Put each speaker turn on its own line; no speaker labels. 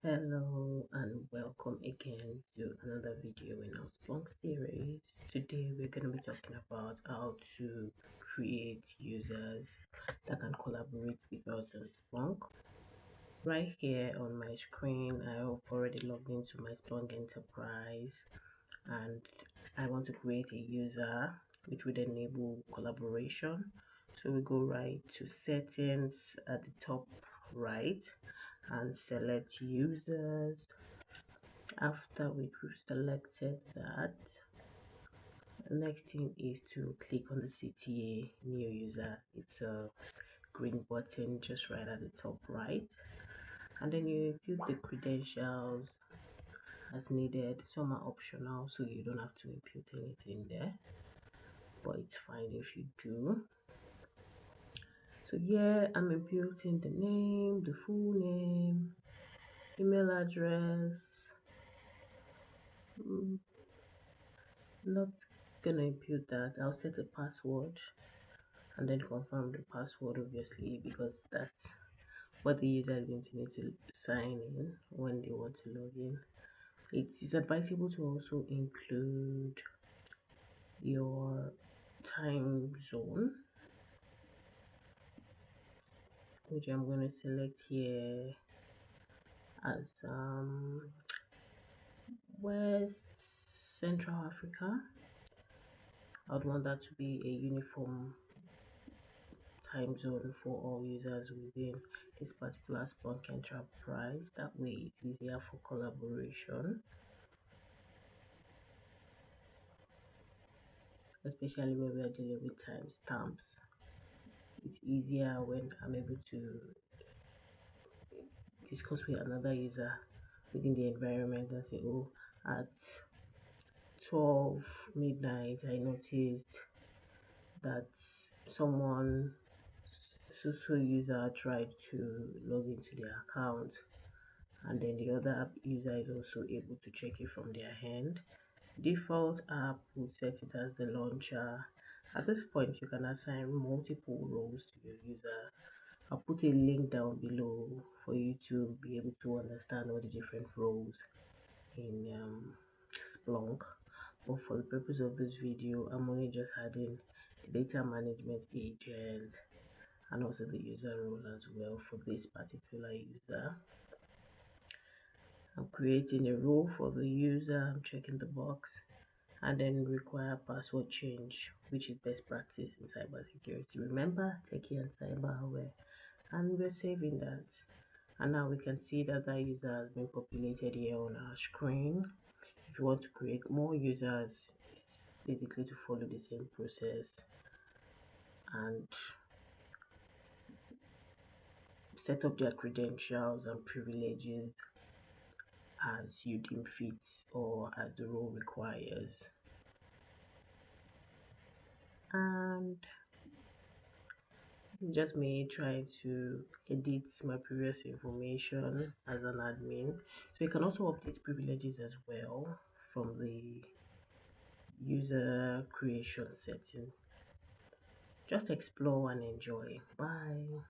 Hello and welcome again to another video in our Splunk series. Today we're going to be talking about how to create users that can collaborate with us in Splunk. Right here on my screen, I have already logged into my Splunk Enterprise and I want to create a user which would enable collaboration. So we go right to settings at the top right and select users. After we've selected that, the next thing is to click on the CTA new user. It's a green button just right at the top right, and then you input the credentials as needed. Some are optional, so you don't have to input anything there, but it's fine if you do. So here I'm inputting the name, the full name, email address. Not gonna input that. I'll set a password and then confirm the password, obviously, because that's what the user is going to need to sign in when they want to log in. It is advisable to also include your time zone, which I'm going to select here as West Central Africa. I would want that to be a uniform time zone for all users within this particular Splunk enterprise. That way it's easier for collaboration, especially when we are dealing with timestamps. It's easier when I'm able to discuss with another user within the environment and say, oh, at 12 midnight I noticed that someone so user tried to log into their account, and then the other user is also able to check it from their hand. Default app will set it as the launcher. At this point, you can assign multiple roles to your user. I'll put a link down below for you to be able to understand all the different roles in Splunk. But for the purpose of this video, I'm only just adding the data management agent and also the user role as well for this particular user. I'm creating a role for the user, I'm checking the box, and then require password change, which is best practice in cybersecurity. Remember, Techy and CyberAware, and we're saving that. And now we can see that that user has been populated here on our screen. If you want to create more users, it's basically to follow the same process and set up their credentials and privileges as you deem fit or as the role requires. And it's just me trying to edit my previous information as an admin. So you can also update privileges as well from the user creation setting. Just explore and enjoy. Bye.